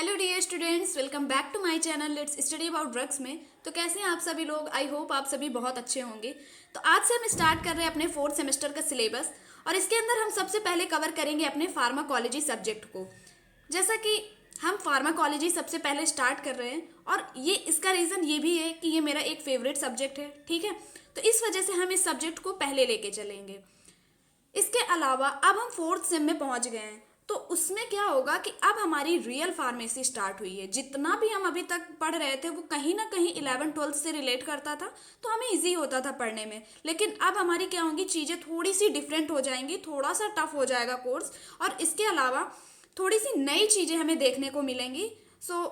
Hello dear students, welcome back to my channel let's study about drugs में। तो कैसे हैं आप सभी लोग? आई होप आप सभी बहुत अच्छे होंगे। तो आज से हम स्टार्ट कर रहे हैं अपने फोर्थ सेमेस्टर का सिलेबस और इसके अंदर हम सबसे पहले कवर करेंगे अपने फार्माकोलॉजी सब्जेक्ट को। जैसा कि हम फार्माकोलॉजी सबसे पहले स्टार्ट कर रहे हैं और ये इसका रीज़न ये भी है कि ये मेरा एक फेवरेट सब्जेक्ट है, ठीक है। तो इस वजह से हम इस सब्जेक्ट को पहले लेके चलेंगे। इसके अलावा अब हम फोर्थ सेम में पहुंच गए हैं, तो उसमें क्या होगा कि अब हमारी रियल फार्मेसी स्टार्ट हुई है। जितना भी हम अभी तक पढ़ रहे थे वो कहीं ना कहीं 11-12 से रिलेट करता था, तो हमें इजी होता था पढ़ने में। लेकिन अब हमारी क्या होंगी, चीज़ें थोड़ी सी डिफरेंट हो जाएंगी, थोड़ा सा टफ हो जाएगा कोर्स, और इसके अलावा थोड़ी सी नई चीज़ें हमें देखने को मिलेंगी। सो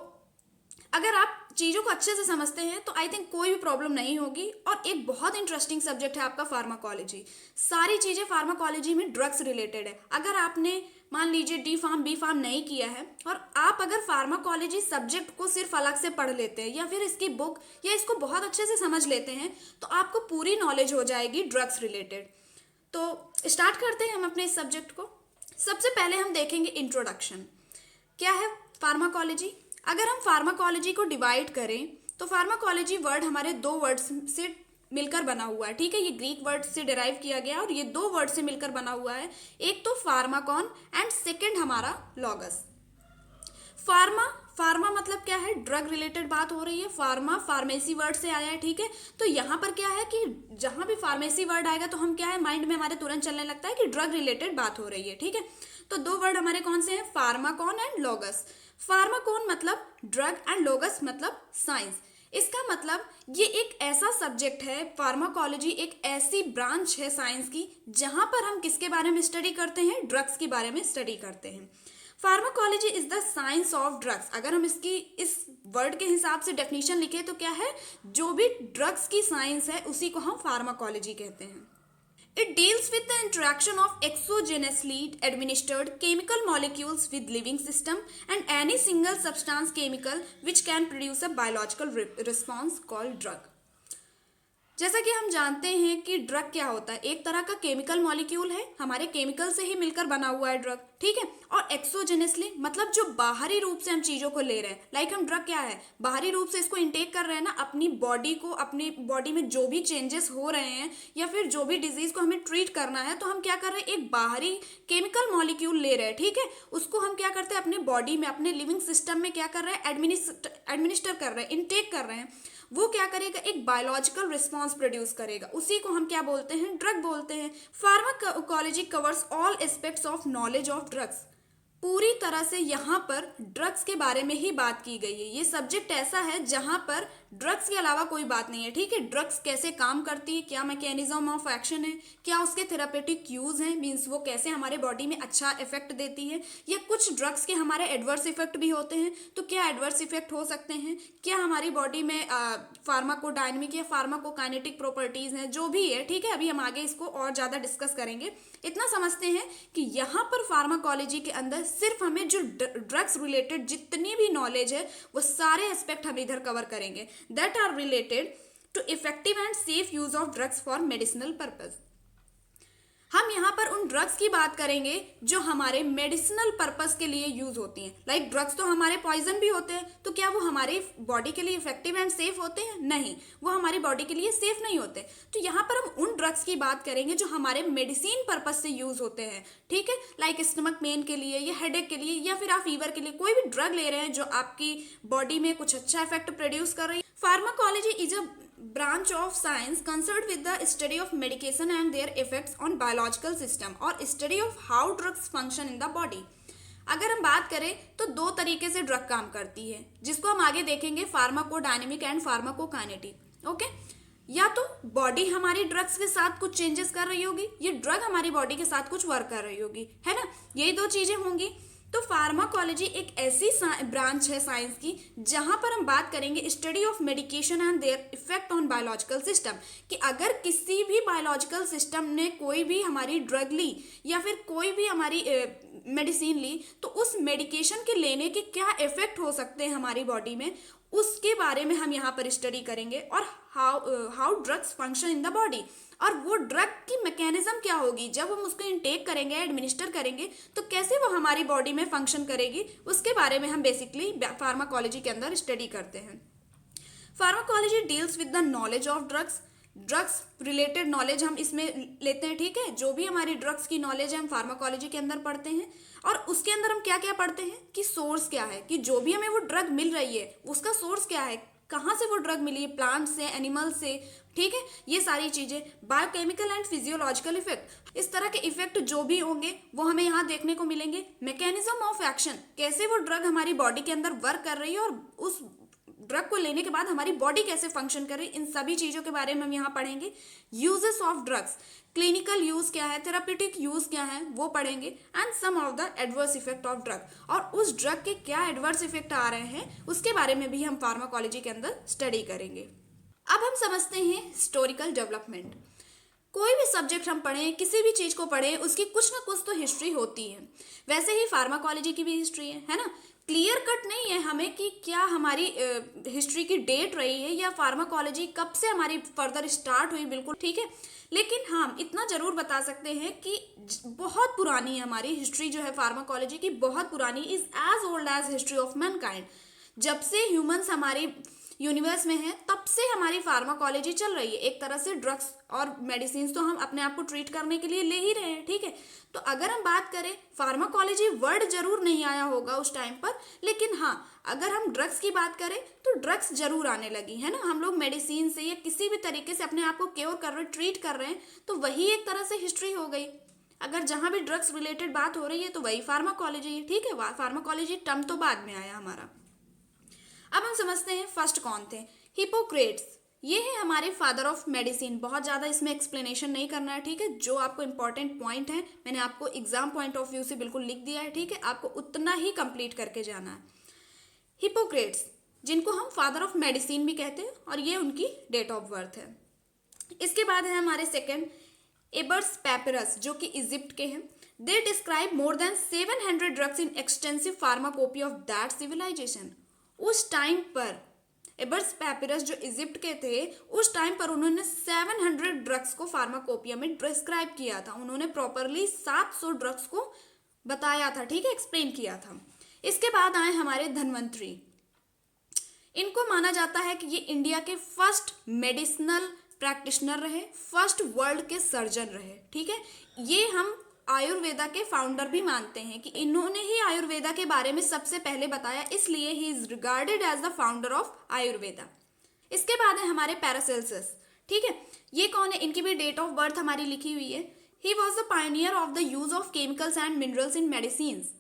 अगर आप चीज़ों को अच्छे से समझते हैं तो आई थिंक कोई भी प्रॉब्लम नहीं होगी। और एक बहुत इंटरेस्टिंग सब्जेक्ट है आपका फार्माकोलॉजी। सारी चीज़ें फार्माकोलॉजी में ड्रग्स रिलेटेड है। अगर आपने मान लीजिए डी फार्म बी फार्म नहीं किया है और आप अगर फार्माकोलॉजी सब्जेक्ट को सिर्फ अलग से पढ़ लेते हैं या फिर इसकी बुक या इसको बहुत अच्छे से समझ लेते हैं तो आपको पूरी नॉलेज हो जाएगी ड्रग्स रिलेटेड। तो स्टार्ट करते हैं हम अपने इस सब्जेक्ट को। सबसे पहले हम देखेंगे इंट्रोडक्शन। क्या है फार्माकोलॉजी? अगर हम फार्माकोलॉजी को डिवाइड करें तो फार्माकोलॉजी वर्ड हमारे दो वर्ड्स से मिलकर बना हुआ है, ठीक है। ये ग्रीक वर्ड से डिराइव किया गया और ये दो वर्ड से मिलकर बना हुआ है। एक तो फार्माकॉन एंड सेकंड हमारा लॉगस। फार्मा मतलब क्या है? ड्रग रिलेटेड बात हो रही है। फार्मा फार्मेसी वर्ड से आया है, ठीक है। तो यहाँ पर क्या है कि जहाँ भी फार्मेसी वर्ड आएगा तो हम क्या है, माइंड में हमारे तुरंत चलने लगता है कि ड्रग रिलेटेड बात हो रही है, ठीक है। तो दो वर्ड हमारे कौन से हैं? Pharmacon and logos. फार्माकॉन मतलब ड्रग एंड लॉगस मतलब साइंस। इसका मतलब ये एक ऐसा सब्जेक्ट है, फार्माकोलॉजी एक ऐसी ब्रांच है साइंस की जहाँ पर हम किसके बारे में स्टडी करते हैं? ड्रग्स के बारे में स्टडी करते हैं। Pharmacology is the science of drugs. अगर हम इसकी इस वर्ड के हिसाब से डेफिनेशन लिखे तो क्या है? जो भी ड्रग्स की साइंस है उसी को हम फार्माकोलॉजी कहते हैं। It deals with the interaction of exogenously administered chemical molecules with living system and any single substance chemical which can produce a biological response called drug. जैसा कि हम जानते हैं कि ड्रग क्या होता है, एक तरह का केमिकल मॉलिक्यूल है, हमारे केमिकल से ही मिलकर बना हुआ है ड्रग, ठीक है। और एक्सोजेनसली मतलब जो बाहरी रूप से हम चीज़ों को ले रहे हैं, लाइक हम ड्रग क्या है, बाहरी रूप से इसको इंटेक कर रहे हैं ना, अपनी बॉडी को, अपनी बॉडी में जो भी चेंजेस हो रहे हैं या फिर जो भी डिजीज को हमें ट्रीट करना है तो हम क्या कर रहे हैं, एक बाहरी केमिकल मॉलिक्यूल ले रहे हैं, ठीक है। उसको हम क्या करते हैं, अपने बॉडी में, अपने लिविंग सिस्टम में क्या कर रहे हैं, एडमिनिस्टर कर रहे हैं, इंटेक कर रहे हैं। वो क्या करेगा, एक बायोलॉजिकल रिस्पॉन्स प्रोड्यूस करेगा, उसी को हम क्या बोलते हैं? ड्रग बोलते हैं। Pharmacology covers all aspects of knowledge of drugs. पूरी तरह से यहाँ पर ड्रग्स के बारे में ही बात की गई है। ये सब्जेक्ट ऐसा है जहाँ पर ड्रग्स के अलावा कोई बात नहीं है, ठीक है। ड्रग्स कैसे काम करती है, क्या मैकेनिज्म ऑफ एक्शन है, क्या उसके थेरापेटिक यूज हैं, मीन्स वो कैसे हमारे बॉडी में अच्छा इफेक्ट देती है, या कुछ ड्रग्स के हमारे एडवर्स इफेक्ट भी होते हैं, तो क्या एडवर्स इफेक्ट हो सकते हैं, क्या हमारी बॉडी में फार्माकोडायनेमिक या फार्माकोकाइनेटिक प्रॉपर्टीज हैं, जो भी है, ठीक है। अभी हम आगे इसको और ज़्यादा डिस्कस करेंगे। इतना समझते हैं कि यहाँ पर फार्माकोलॉजी के अंदर सिर्फ हमें जो ड्रग्स रिलेटेड जितनी भी नॉलेज है वो सारे एस्पेक्ट हम इधर कवर करेंगे that are related to effective and safe use of drugs for medicinal purpose. हम यहाँ पर उन ड्रग्स की बात करेंगे जो हमारे मेडिसिनल पर्पस के लिए यूज होती हैं। लाइक ड्रग्स तो हमारे पॉइजन भी होते हैं, तो क्या वो हमारे बॉडी के लिए इफेक्टिव एंड सेफ होते हैं? नहीं, वो हमारी बॉडी के लिए सेफ नहीं होते। तो यहाँ पर हम उन ड्रग्स की बात करेंगे जो हमारे मेडिसिन पर्पस से यूज होते हैं, ठीक है। लाइक स्टमक पेन के लिए या हेडेक के लिए या फिर आप फीवर के लिए कोई भी ड्रग ले रहे हैं जो आपकी बॉडी में कुछ अच्छा इफेक्ट प्रोड्यूस कर रही है। Pharmacology is a branch of science concerned with the study of medication and their effects on biological system और study of how drugs function in the body। अगर हम बात करें तो दो तरीके से ड्रग काम करती है, जिसको हम आगे देखेंगे, फार्माकोडायनेमिक एंड फार्माकोकाइनेटिक, ओके। या तो बॉडी हमारी ड्रग्स के साथ कुछ चेंजेस कर रही होगी, ये ड्रग हमारी बॉडी के साथ कुछ वर्क कर रही होगी, है ना। यही दो चीजें होंगी। तो फार्माकोलॉजी एक ऐसी ब्रांच है साइंस की जहां पर हम बात करेंगे study of medication and their effect on biological system, कि अगर किसी भी बायोलॉजिकल सिस्टम ने कोई भी हमारी ड्रग ली या फिर कोई भी हमारी मेडिसिन ली तो उस मेडिकेशन के लेने के क्या इफेक्ट हो सकते हैं हमारी बॉडी में, उसके बारे में हम यहाँ पर स्टडी करेंगे। और how drugs function in the body. और वो ड्रग की मैकेनिज्म क्या होगी, जब हम उसको इनटेक करेंगे, एडमिनिस्टर करेंगे, तो कैसे वो हमारी बॉडी में फंक्शन करेगी, उसके बारे में हम बेसिकली फार्माकोलॉजी के अंदर स्टडी करते हैं। Pharmacology deals with the knowledge of drugs, drugs related knowledge हम इसमें लेते हैं, ठीक है। जो भी हमारी ड्रग्स की नॉलेज है हम फार्माकोलॉजी के अंदर पढ़ते हैं, और उसके अंदर हम क्या क्या पढ़ते हैं कि सोर्स क्या है, कि जो भी हमें वो ड्रग मिल रही है उसका सोर्स क्या है, कहाँ से वो ड्रग मिली है, प्लांट से, एनिमल से, ठीक है। ये सारी चीजें, बायोकेमिकल एंड फिजियोलॉजिकल इफेक्ट, इस तरह के इफेक्ट जो भी होंगे वो हमें यहाँ देखने को मिलेंगे। मैकेनिज्म ऑफ एक्शन, कैसे वो ड्रग हमारी बॉडी के अंदर वर्क कर रही है और उस ड्रग को लेने के बाद हमारी बॉडी कैसे फंक्शन करे, इन सभी चीजों के बारे में हम यहाँ पढ़ेंगे। Uses of drugs, clinical use क्या है, थेराप्यूटिक यूज क्या है, वो पढ़ेंगे। And some of the adverse effect of drug, और उस ड्रग के क्या एडवर्स इफेक्ट आ रहे हैं उसके बारे में भी हम फार्माकोलॉजी के अंदर स्टडी करेंगे। अब हम समझते हैं हिस्टोरिकल डेवलपमेंट। कोई भी सब्जेक्ट हम पढ़ें, किसी भी चीज को पढ़ें, उसकी कुछ ना कुछ तो हिस्ट्री होती है। वैसे ही फार्माकोलॉजी की भी हिस्ट्री है ना। क्लियर कट नहीं है हमें कि क्या हमारी हिस्ट्री की डेट रही है या फार्माकोलॉजी कब से हमारी फर्दर स्टार्ट हुई, बिल्कुल ठीक है। लेकिन हम इतना जरूर बता सकते हैं कि बहुत पुरानी है हमारी हिस्ट्री, जो है फार्माकोलॉजी की बहुत पुरानी, is as old as history of mankind. जब से ह्यूमंस हमारे यूनिवर्स में है तब से हमारी फार्माकोलॉजी चल रही है। एक तरह से ड्रग्स और मेडिसिन तो हम अपने आप को ट्रीट करने के लिए ले ही रहे हैं, ठीक है। तो अगर हम बात करें, फार्माकोलॉजी वर्ड जरूर नहीं आया होगा उस टाइम पर, लेकिन हाँ अगर हम ड्रग्स की बात करें तो ड्रग्स जरूर आने लगी है ना। हम लोग मेडिसिन से या किसी भी तरीके से अपने आप को क्योर कर रहे हैं, ट्रीट कर रहे हैं, तो वही एक तरह से हिस्ट्री हो गई। अगर जहां भी ड्रग्स रिलेटेड बात हो रही है तो वही फार्माकोलॉजी है, ठीक है। फार्माकोलॉजी टर्म तो बाद में आया हमारा। अब हम समझते हैं फर्स्ट कौन थे, हिपोक्रेट्स। ये है हमारे फादर ऑफ मेडिसिन। बहुत ज़्यादा इसमें एक्सप्लेनेशन नहीं करना है, ठीक है। जो आपको इंपॉर्टेंट पॉइंट है मैंने आपको एग्जाम पॉइंट ऑफ व्यू से बिल्कुल लिख दिया है, ठीक है। आपको उतना ही कंप्लीट करके जाना है। हिपोक्रेट्स, जिनको हम फादर ऑफ मेडिसिन भी कहते हैं, और ये उनकी डेट ऑफ बर्थ है। इसके बाद है हमारे सेकेंड एबर्स पैपिरस, जो कि इजिप्ट के हैं। They describe more than 700 drugs in extensive pharmacopoeia of that civilization. उस टाइम पर एबर्स पैपिरस जो इजिप्ट के थे, उस टाइम पर उन्होंने 700 ड्रग्स को फार्माकोपिया में डिस्क्राइब किया था। उन्होंने प्रॉपरली 700 ड्रग्स को बताया था, ठीक है, एक्सप्लेन किया था। इसके बाद आए हमारे धन्वंतरी। इनको माना जाता है कि ये इंडिया के फर्स्ट मेडिसिनल प्रैक्टिशनर रहे, फर्स्ट वर्ल्ड के सर्जन रहे, ठीक है। ये हम आयुर्वेदा के फाउंडर भी मानते हैं कि इन्होंने ही आयुर्वेदा के बारे में सबसे पहले बताया, इसलिए he is regarded as the founder of Ayurveda. इसके बाद है हमारे पैरासेल्सस, ठीक है। ये कौन है, इनकी भी डेट ऑफ बर्थ हमारी लिखी हुई है। He was the Pioneer of the use of chemicals and minerals in medicines.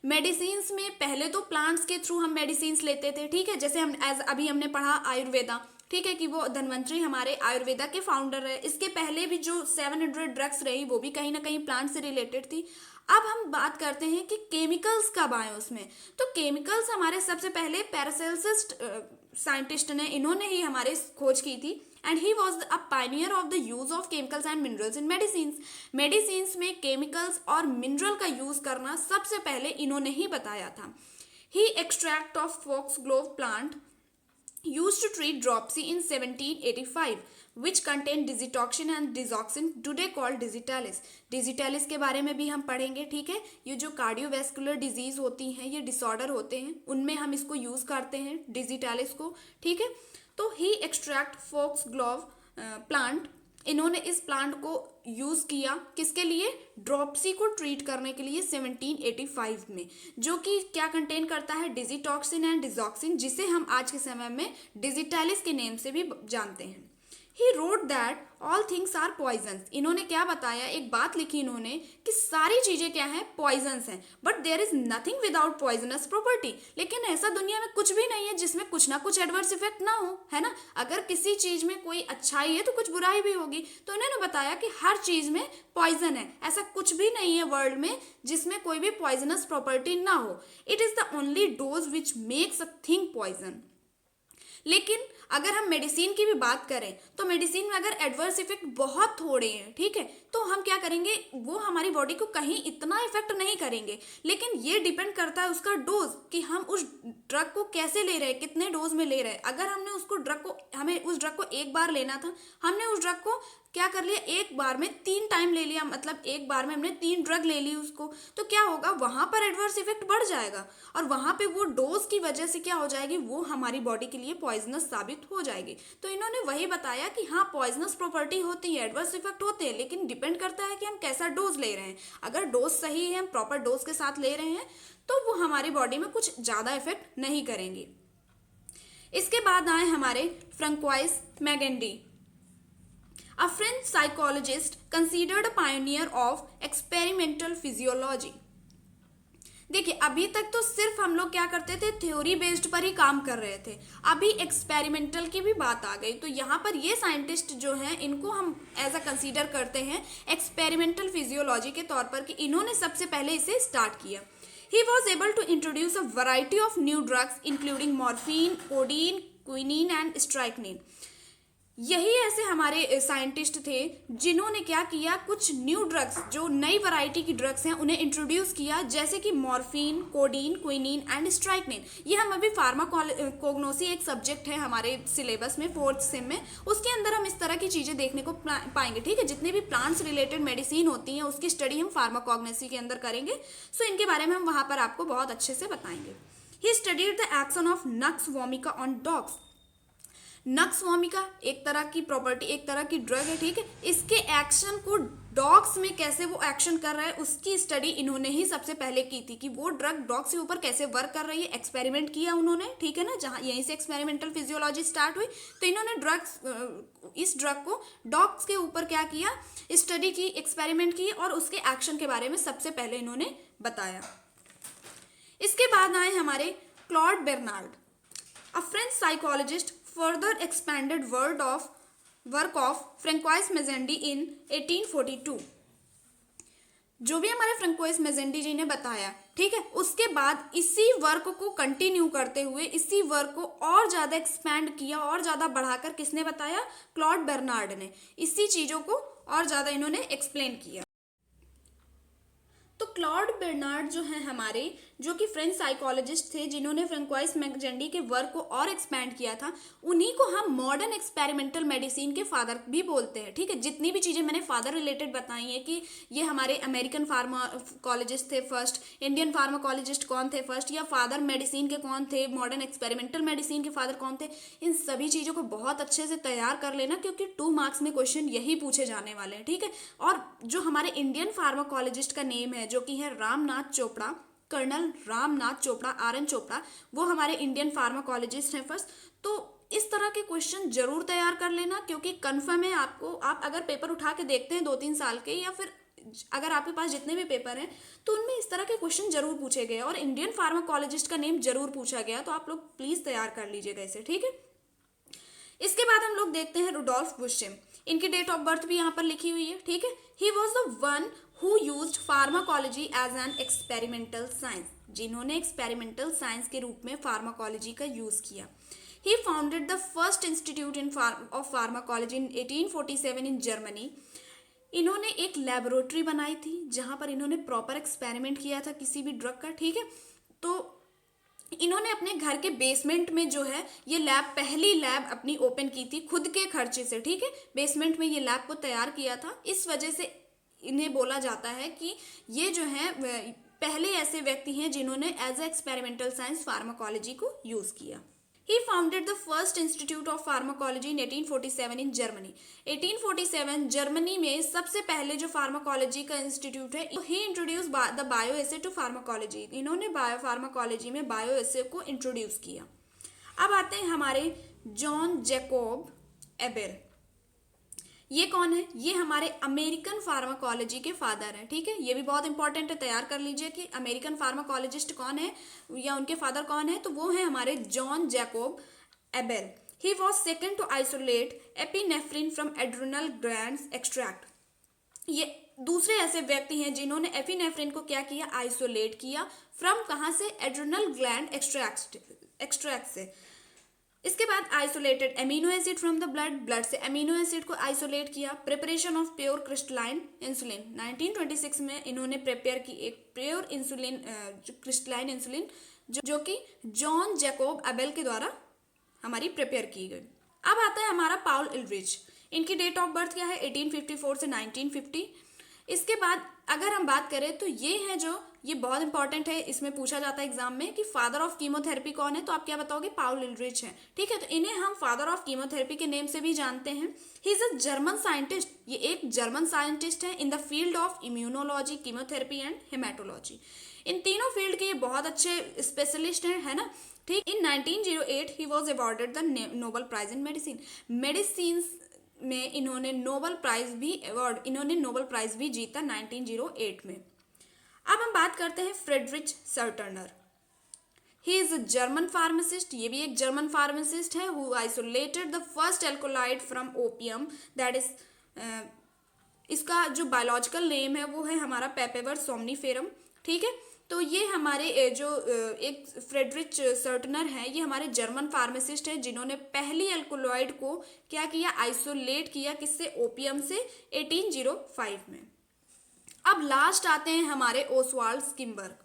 Medicines में पहले तो प्लांट्स के थ्रू हम मेडिसिन्स लेते थे, ठीक है। जैसे हम अभी हमने पढ़ा आयुर्वेदा, ठीक है, कि वो धन्वंतरी हमारे आयुर्वेदा के फाउंडर है। इसके पहले भी जो 700 ड्रग्स रही वो भी कहीं ना कहीं प्लांट से रिलेटेड थी। अब हम बात करते हैं कि केमिकल्स कब आए उसमें। तो केमिकल्स हमारे सबसे पहले पैरासेल्सिस साइंटिस्ट ने, इन्होंने ही हमारे खोज की थी। And he was a pioneer of the use of chemicals and minerals in medicines. Medicines में केमिकल्स और मिनरल का यूज करना सबसे पहले इन्होंने ही बताया था। He extract of foxglove plant used to treat dropsy in 1785, which contained digitoxin and digoxin, today called digitalis. digitalis के बारे में भी हम पढ़ेंगे, ठीक है। ये जो कार्डियोवैस्कुलर डिजीज होती हैं, ये डिसऑर्डर होते हैं, उनमें हम इसको यूज करते हैं digitalis को, ठीक है। तो ही एक्सट्रैक्ट फोक्सग्लोव प्लांट, इन्होंने इस प्लांट को यूज किया किसके लिए, ड्रॉप्सी को ट्रीट करने के लिए 1785 में, जो कि क्या कंटेन करता है, डिजिटॉक्सिन एंड डिजॉक्सिन, जिसे हम आज के समय में डिजिटालिस के नेम से भी जानते हैं। He wrote that all things are poison. इन्होंने क्या बताया, एक बात लिखी इन्होंने कि सारी चीजें क्या है, पॉइजन्स हैं, but there is nothing without poisonous property. लेकिन ऐसा दुनिया में कुछ भी नहीं है जिसमें कुछ ना कुछ एडवर्स इफेक्ट ना हो, है ना। अगर किसी चीज में कोई अच्छाई है तो कुछ बुराई भी होगी। तो इन्होंने बताया कि हर चीज में पॉइजन है, ऐसा कुछ भी नहीं है वर्ल्ड में जिसमें कोई भी पॉइजनस प्रॉपर्टी ना हो। It is the only dose which makes a thing poison. लेकिन अगर हम मेडिसिन की भी बात करें तो मेडिसिन में अगर एडवर्स इफेक्ट बहुत थोड़े हैं, ठीक है, तो हम क्या करेंगे, वो हमारी बॉडी को कहीं इतना इफेक्ट नहीं करेंगे। लेकिन ये डिपेंड करता है उसका डोज, कि हम उस ड्रग को कैसे ले रहे हैं, कितने डोज में ले रहे हैं। अगर हमें उस ड्रग को एक बार लेना था, हमने उस ड्रग को क्या कर लिया, एक बार में 3 टाइम ले लिया, मतलब एक बार में हमने 3 ड्रग ले ली उसको, तो क्या होगा, वहां पर एडवर्स इफेक्ट बढ़ जाएगा और वहां पे वो डोज की वजह से क्या हो जाएगी, वो हमारी बॉडी के लिए पॉइजनस साबित हो जाएगी। तो इन्होंने वही बताया कि हाँ पॉइजनस प्रॉपर्टी होती है, एडवर्स इफेक्ट होते हैं, लेकिन डिपेंड करता है कि हम कैसा डोज ले रहे हैं। अगर डोज सही है, हम प्रॉपर डोज के साथ ले रहे हैं, तो वो हमारी बॉडी में कुछ ज्यादा इफेक्ट नहीं करेंगे। इसके बाद आए हमारे Francois Magendie, a French psychologist considered pioneer of experimental physiology. देखिए अभी तक तो सिर्फ हम लोग क्या करते थे, थ्योरी बेस्ड पर ही काम कर रहे थे, अभी एक्सपेरिमेंटल की भी बात आ गई। तो यहाँ पर ये साइंटिस्ट जो हैं इनको हम एज अ कंसीडर करते हैं एक्सपेरिमेंटल फिजियोलॉजी के तौर पर, कि इन्होंने सबसे पहले इसे स्टार्ट किया। He was able to introduce a variety of new drugs including morphine, codeine, quinine and strychnine. यही ऐसे हमारे साइंटिस्ट थे जिन्होंने क्या किया, कुछ न्यू ड्रग्स, जो नई वैरायटी की ड्रग्स हैं उन्हें इंट्रोड्यूस किया, जैसे कि मॉर्फिन, कोडीन, क्विनीन एंड स्ट्राइकनिन। ये हम अभी फार्माकोग्नोसी एक सब्जेक्ट है हमारे सिलेबस में 4th सेम में, उसके अंदर हम इस तरह की चीज़ें देखने को पाएंगे। ठीक है, जितनी भी प्लांट्स रिलेटेड मेडिसिन होती हैं उसकी स्टडी हम फार्माकोग्नोसी के अंदर करेंगे। सो इनके बारे में हम वहाँ पर आपको बहुत अच्छे से बताएंगे। He studied the action of nux vomica on dogs. Nux vomica एक तरह की प्रॉपर्टी, एक तरह की ड्रग है, ठीक है, इसके एक्शन को डॉग्स में कैसे वो एक्शन कर रहा है उसकी स्टडी इन्होंने ही सबसे पहले की थी, कि वो ड्रग डॉग्स के ऊपर कैसे वर्क कर रही है, एक्सपेरिमेंट किया उन्होंने, ठीक है ना, जहाँ यहीं से एक्सपेरिमेंटल फिजियोलॉजी स्टार्ट हुई। तो इन्होंने इस ड्रग को डॉग्स के ऊपर क्या किया, स्टडी की, एक्सपेरिमेंट की और उसके एक्शन के बारे में सबसे पहले इन्होंने बताया। इसके बाद आए हमारे Claude Bernard, a French psychologist, further expanded work of Francois Magendie in 1842। जो भी हमारे फ्रैंकोइस मेजेंडी जी ने बताया, ठीक है, उसके बाद इसी वर्क को कंटिन्यू करते हुए इसी वर्क को और ज़्यादा एक्सपैंड किया और ज़्यादा बढ़ाकर किसने बताया, क्लॉड बेर्नार्ड ने। इसी चीज़ों को और ज़्यादा इन्होंने एक्सप्लेन किया। तो क्लॉड बेर्नार्ड जो है हमारे, जो कि फ्रेंच साइकोलॉजिस्ट थे जिन्होंने फ्रैंकोइस मैगजेंडी के वर्क को और एक्सपैंड किया था, उन्हीं को हम मॉडर्न एक्सपेरिमेंटल मेडिसिन के फादर भी बोलते हैं। ठीक है, जितनी भी चीज़ें मैंने फादर रिलेटेड बताई है कि ये हमारे अमेरिकन फार्माकोलॉजिस्ट थे फर्स्ट, इंडियन फार्माकोलॉजिस्ट कौन थे फर्स्ट, या फादर मेडिसिन के कौन थे, मॉडर्न एक्सपेरिमेंटल मेडिसिन के फादर कौन थे, इन सभी चीज़ों को बहुत अच्छे से तैयार कर लेना, क्योंकि 2 मार्क्स में क्वेश्चन यही पूछे जाने वाले हैं। ठीक है, और जो हमारे इंडियन फार्माकोलॉजिस्ट का नेम है जो कि है रामनाथ चोपड़ा, कर्नल रामनाथ चोपड़ा, RN चोपड़ा, वो हमारे इंडियन फार्माकोलॉजिस्ट हैं फर्स्ट। तो इस तरह के क्वेश्चन जरूर तैयार कर लेना, क्योंकि कन्फर्म है आपको, आप अगर पेपर उठा के देखते हैं 2-3 साल के, या फिर अगर आपके पास जितने भी पेपर हैं तो उनमें इस तरह के क्वेश्चन जरूर पूछे गए और इंडियन फार्माकोलॉजिस्ट का नेम जरूर पूछा गया। तो आप लोग प्लीज तैयार कर लीजिएगा इसे, ठीक है। इसके बाद हम लोग देखते हैं रुडोल्फ बुशेम, इनकी डेट ऑफ बर्थ भी यहाँ पर लिखी हुई है, ठीक है। He was the one who used pharmacology as an experimental science, जिन्होंने एक्सपेरिमेंटल साइंस के रूप में फार्माकोलॉजी का यूज किया। He founded the first institute of pharmacology in 1847 in Germany. इन्होंने एक लेबोरेटरी बनाई थी जहां पर इन्होंने प्रॉपर एक्सपेरिमेंट किया था किसी भी ड्रग का, ठीक है। तो इन्होंने अपने घर के बेसमेंट में जो है ये लैब, पहली लैब अपनी ओपन की थी खुद के खर्चे से, ठीक है। बेसमेंट में ये लैब को तैयार किया था, इस वजह से इन्हें बोला जाता है कि ये जो है पहले ऐसे व्यक्ति हैं जिन्होंने as a experimental science pharmacology को यूज किया। He founded the first institute of pharmacology in 1847 in Germany. 1847 Germany में सबसे पहले जो फार्माकोलॉजी का इंस्टीट्यूट है, he introduced the bioassay to pharmacology. इन्होंने फार्माकोलॉजी में बायोएसे को इंट्रोड्यूस किया। अब आते हैं हमारे जॉन जैकोब एबेल। ये कौन है? ये हमारे अमेरिकन फार्माकोलॉजी के फादर हैं, ठीक है। ये भी बहुत इंपॉर्टेंट है, तैयार कर लीजिए कि अमेरिकन फार्माकोलॉजिस्ट कौन है या उनके फादर कौन है। तो वो है हमारे John Jacob Abel. He was second to isolate epinephrine from adrenal gland extract. ये दूसरे ऐसे व्यक्ति हैं जिन्होंने एपिनेफ्रिन को क्या किया, आइसोलेट किया। फ्रॉम कहाँ से? एड्रिनल ग्लैंड एक्सट्रैक्ट से। इसके बाद isolated amino acid from the blood से एमिनो एसिड को आइसोलेट किया। Preparation of pure crystalline insulin 1926 में इन्होंने प्रिपेयर की एक प्योर इंसुलिन, क्रिस्टलाइन इंसुलिन, जो कि जॉन जैकोब एबेल के द्वारा हमारी प्रिपेयर की गई। अब आता है हमारा पाउल इलरिच। इनकी डेट ऑफ बर्थ क्या है 1854 से 1950। इसके बाद अगर हम बात करें तो ये है जो, ये बहुत इंपॉर्टेंट है, इसमें पूछा जाता है एग्जाम में कि फादर ऑफ कीमोथेरेपी कौन है, तो आप क्या बताओगे, पाउल इलरिच है। ठीक है, तो इन्हें हम फादर ऑफ कीमोथेरेपी के नेम से भी जानते हैं। He is a German scientist, ये एक जर्मन साइंटिस्ट है in the field of immunology, chemotherapy and haematology. इन तीनों फील्ड के ये बहुत अच्छे स्पेशलिस्ट हैं, है ना। ठीक, in 1908 he was awarded the Nobel Prize in medicine. Medicine में इन्होंने नोबेल प्राइज भी जीता 1908 में। अब हम बात करते हैं Friedrich Serturner. He is a German pharmacist, ये भी एक जर्मन फार्मासिस्ट है, who isolated the first alkaloid from opium, that is, इसका जो बायोलॉजिकल नेम है वो है हमारा पेपेवर सोमनीफेरम। ठीक है, तो ये हमारे जो एक फ्रेडरिच सर्टनर है, ये हमारे जर्मन फार्मासिस्ट है जिन्होंने पहली एल्कोलॉइड को क्या किया, आइसोलेट किया, किससे, ओपियम से 1805 में। अब लास्ट आते हैं हमारे ओसवाल्ड स्किम्बर्ग।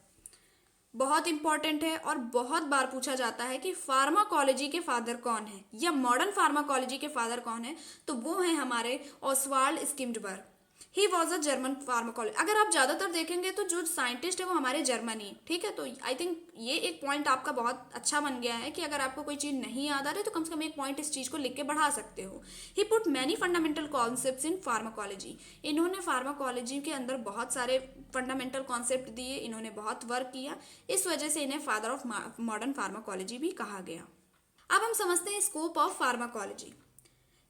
बहुत इंपॉर्टेंट है और बहुत बार पूछा जाता है कि फार्माकोलॉजी के फादर कौन है या मॉडर्न फार्माकोलॉजी के फादर कौन है, तो वो है हमारे Oswald Schmiedeberg. He was a German pharmacology. अगर आप ज़्यादातर देखेंगे तो जो साइंटिस्ट है वो हमारे जर्मनी। ठीक है, तो आई थिंक ये एक पॉइंट आपका बहुत अच्छा बन गया है कि अगर आपको कोई चीज़ नहीं याद आ रही तो कम से कम एक पॉइंट इस चीज़ को लिख के बढ़ा सकते हो। He put many fundamental concepts in pharmacology. इन्होंने फार्माकोलॉजी के अंदर बहुत सारे फंडामेंटल कॉन्सेप्ट दिए, इन्होंने बहुत वर्क किया, इस वजह से इन्हें फादर ऑफ मॉडर्न फार्माकोलॉजी भी कहा गया। अब हम समझते हैं scope of pharmacology.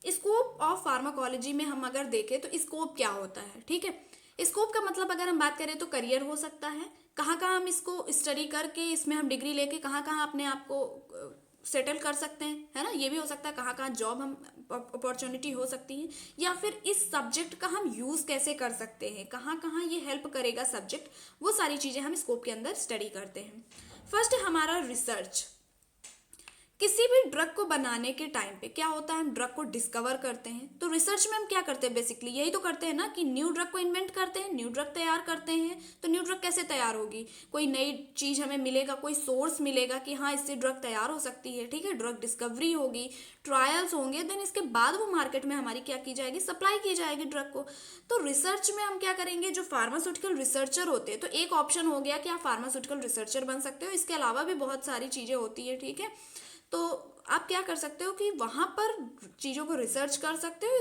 Scope of pharmacology में हम अगर देखें तो स्कोप क्या होता है। ठीक है, स्कोप का मतलब अगर हम बात करें तो करियर हो सकता है, कहाँ कहाँ हम इसको स्टडी करके इसमें हम डिग्री लेके कहाँ कहाँ अपने आप को सेटल कर सकते हैं, है ना। ये भी हो सकता है कहाँ कहाँ जॉब हम अपॉर्चुनिटी हो सकती है, या फिर इस सब्जेक्ट का हम यूज़ कैसे कर सकते हैं, कहाँ कहाँ ये हेल्प करेगा सब्जेक्ट, वो सारी चीज़ें हम स्कोप के अंदर स्टडी करते हैं। फर्स्ट है हमारा रिसर्च। किसी भी ड्रग को बनाने के टाइम पे क्या होता है, हम ड्रग को डिस्कवर करते हैं, तो रिसर्च में हम क्या करते हैं, बेसिकली यही तो करते हैं ना कि न्यू ड्रग को इन्वेंट करते हैं, न्यू ड्रग तैयार करते हैं। तो न्यू ड्रग कैसे तैयार होगी, कोई नई चीज़ हमें मिलेगा, कोई सोर्स मिलेगा कि हाँ इससे ड्रग तैयार हो सकती है। ठीक है, ड्रग डिस्कवरी होगी, ट्रायल्स होंगे, देन इसके बाद वो मार्केट में हमारी क्या की जाएगी, सप्लाई की जाएगी ड्रग को। तो रिसर्च में हम क्या करेंगे, जो फार्मास्यूटिकल रिसर्चर होते हैं, तो एक ऑप्शन हो गया कि आप फार्मास्यूटिकल रिसर्चर बन सकते हो। इसके अलावा भी बहुत सारी चीज़ें होती है। ठीक है, तो आप क्या कर सकते हो कि वहाँ पर चीज़ों को रिसर्च कर सकते हो,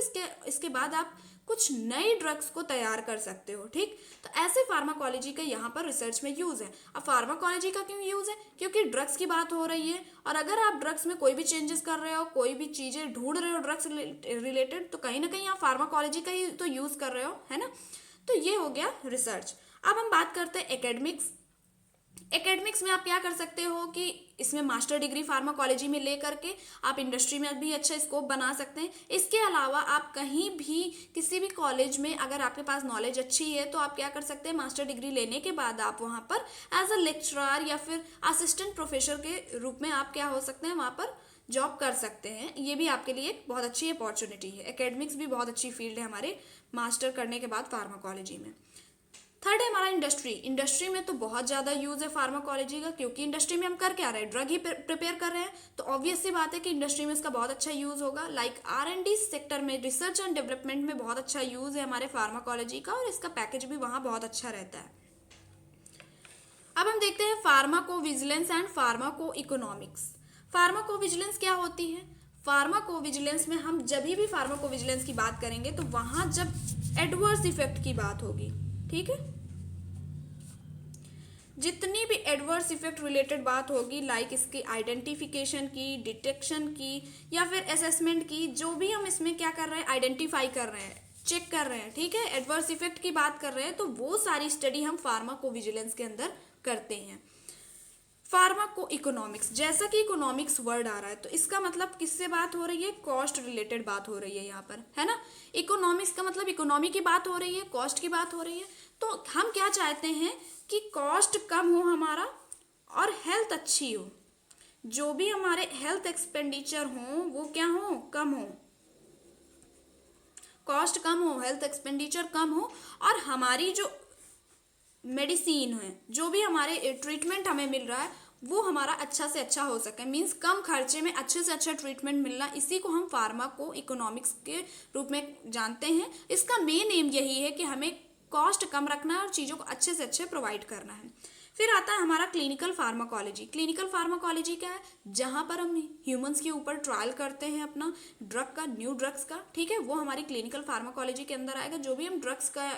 इसके बाद आप कुछ नई ड्रग्स को तैयार कर सकते हो। ठीक, तो ऐसे फार्माकोलॉजी का यहाँ पर रिसर्च में यूज़ है। अब फार्माकोलॉजी का क्यों यूज़ है, क्योंकि ड्रग्स की बात हो रही है, और अगर आप ड्रग्स में कोई भी चेंजेस कर रहे हो, कोई भी चीज़ें ढूंढ रहे हो ड्रग्स रिलेटेड, तो कहीं ना कहीं आप फार्माकोलॉजी का ही तो यूज़ कर रहे हो, है ना। तो ये हो गया रिसर्च। अब हम बात करते हैं एकेडमिक्स। एकेडमिक्स में आप क्या कर सकते हो कि इसमें मास्टर डिग्री फार्माकोलॉजी में ले करके आप इंडस्ट्री में भी अच्छा स्कोप बना सकते हैं। इसके अलावा आप कहीं भी किसी भी कॉलेज में अगर आपके पास नॉलेज अच्छी है तो आप क्या कर सकते हैं, मास्टर डिग्री लेने के बाद आप वहाँ पर एज अ लेक्चरर या फिर असिस्टेंट प्रोफेसर के रूप में आप क्या हो सकते हैं, वहाँ पर जॉब कर सकते हैं। ये भी आपके लिए एक बहुत अच्छी अपॉर्चुनिटी है। एकेडमिक्स भी बहुत अच्छी फील्ड है हमारे मास्टर करने के बाद फार्माकोलॉजी में। थर्ड है हमारा इंडस्ट्री। इंडस्ट्री में तो बहुत ज़्यादा यूज़ है फार्माकोलॉजी का, क्योंकि इंडस्ट्री में हम कर क्या रहे हैं, ड्रग ही प्रिपेयर कर रहे हैं, तो ऑब्वियस सी बात है कि इंडस्ट्री में इसका बहुत अच्छा यूज़ होगा। लाइक R&D सेक्टर में, रिसर्च एंड डेवलपमेंट में बहुत अच्छा यूज़ है हमारे फार्माकोलॉजी का, और इसका पैकेज भी वहाँ बहुत अच्छा रहता है। अब हम देखते हैं pharmacovigilance and pharmaco economics. Pharmacovigilance क्या होती है, फार्माकोविजिलेंस में हम जब भी फार्माकोविजिलेंस की बात करेंगे तो वहाँ जब एडवर्स इफेक्ट की बात होगी, ठीक है, जितनी भी एडवर्स इफेक्ट रिलेटेड बात होगी, लाइक इसकी आइडेंटिफिकेशन की, डिटेक्शन की, या फिर असेसमेंट की, जो भी हम इसमें क्या कर रहे हैं, आइडेंटिफाई कर रहे हैं, चेक कर रहे हैं, ठीक है, एडवर्स इफेक्ट की बात कर रहे हैं, तो वो सारी स्टडी हम फार्माकोविजिलेंस के अंदर करते हैं। फार्माको इकोनॉमिक्स, जैसा कि इकोनॉमिक्स वर्ड आ रहा है तो इसका मतलब किससे बात हो रही है, कॉस्ट रिलेटेड बात हो रही है यहाँ पर, है ना। इकोनॉमिक्स का मतलब इकोनॉमी की बात हो रही है, कॉस्ट की बात हो रही है। तो हम क्या चाहते हैं कि कॉस्ट कम हो हमारा और हेल्थ अच्छी हो, जो भी हमारे हेल्थ एक्सपेंडिचर हो वो क्या हो, कम हो, कॉस्ट कम हो, हेल्थ एक्सपेंडिचर कम हो, और हमारी जो मेडिसिन है, जो भी हमारे ट्रीटमेंट हमें मिल रहा है वो हमारा अच्छा से अच्छा हो सके, मीन्स कम खर्चे में अच्छे से अच्छा ट्रीटमेंट मिलना, इसी को हम फार्मा को इकोनॉमिक्स के रूप में जानते हैं। इसका मेन एम यही है कि हमें कॉस्ट कम रखना है और चीज़ों को अच्छे से अच्छे प्रोवाइड करना है। फिर आता है हमारा क्लिनिकल फार्माकोलॉजी। क्लिनिकल फार्माकोलॉजी क्या है? जहाँ पर हम ह्यूमंस के ऊपर ट्रायल करते हैं अपना ड्रग का, न्यू ड्रग्स का, ठीक है, वो हमारी क्लिनिकल फार्माकोलॉजी के अंदर आएगा। जो भी हम ड्रग्स का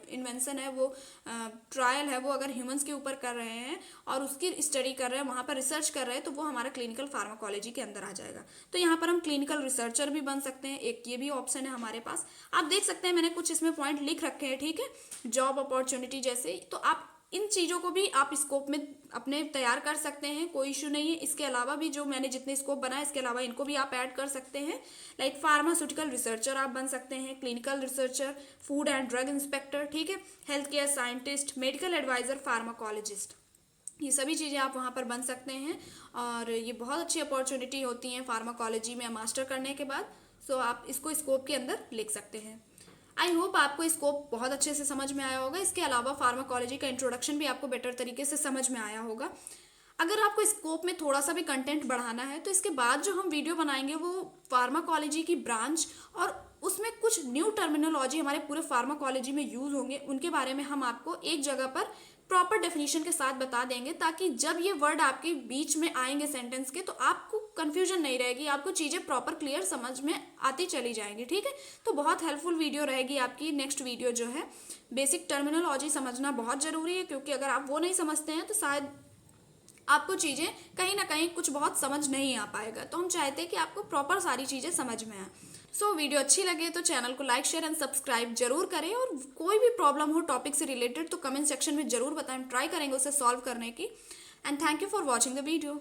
इन्वेंशन है, वो ट्रायल है, वो अगर ह्यूमंस के ऊपर कर रहे हैं और उसकी स्टडी कर रहे हैं, वहाँ पर रिसर्च कर रहे हैं, तो वो हमारा क्लिनिकल फार्माकोलॉजी के अंदर आ जाएगा। तो यहाँ पर हम क्लिनिकल रिसर्चर भी बन सकते हैं, एक ये भी ऑप्शन है हमारे पास। आप देख सकते हैं मैंने कुछ इसमें पॉइंट लिख रखे हैं, ठीक है, जॉब अपॉर्चुनिटी जैसे। तो आप इन चीज़ों को भी आप स्कोप में अपने तैयार कर सकते हैं, कोई इशू नहीं है। इसके अलावा भी जो मैंने जितने स्कोप बनाए, इसके अलावा इनको भी आप ऐड कर सकते हैं। लाइक फार्मास्यूटिकल रिसर्चर आप बन सकते हैं, clinical researcher, food and drug inspector, ठीक है, health care scientist, medical advisor, pharmacologist, ये सभी चीज़ें आप वहाँ पर बन सकते हैं। और ये बहुत अच्छी अपॉर्चुनिटी होती हैं फार्माकोलॉजी में मास्टर करने के बाद। सो आप इसको स्कोप के अंदर लिख सकते हैं। आई होप आपको स्कोप बहुत अच्छे से समझ में आया होगा। इसके अलावा फार्माकोलॉजी का इंट्रोडक्शन भी आपको बेटर तरीके से समझ में आया होगा। अगर आपको स्कोप में थोड़ा सा भी कंटेंट बढ़ाना है, तो इसके बाद जो हम वीडियो बनाएंगे वो फार्माकोलॉजी की ब्रांच और उसमें कुछ न्यू टर्मिनोलॉजी हमारे पूरे फार्माकोलॉजी में यूज़ होंगे, उनके बारे में हम आपको एक जगह पर प्रॉपर डेफिनेशन के साथ बता देंगे, ताकि जब ये वर्ड आपके बीच में आएंगे सेंटेंस के, तो आपको कंफ्यूजन नहीं रहेगी, आपको चीज़ें प्रॉपर क्लियर समझ में आती चली जाएंगी, ठीक है। तो बहुत हेल्पफुल वीडियो रहेगी आपकी नेक्स्ट वीडियो जो है। बेसिक टर्मिनोलॉजी समझना बहुत ज़रूरी है, क्योंकि अगर आप वो नहीं समझते हैं तो शायद आपको चीज़ें कहीं ना कहीं कुछ बहुत समझ नहीं आ पाएगा। तो हम चाहते हैं कि आपको प्रॉपर सारी चीज़ें समझ में आए। सो वीडियो अच्छी लगे तो चैनल को लाइक, शेयर एंड सब्सक्राइब जरूर करें। और कोई भी प्रॉब्लम हो टॉपिक से रिलेटेड तो कमेंट सेक्शन में जरूर बताएं, ट्राई करेंगे उसे सॉल्व करने की। And thank you for watching the video.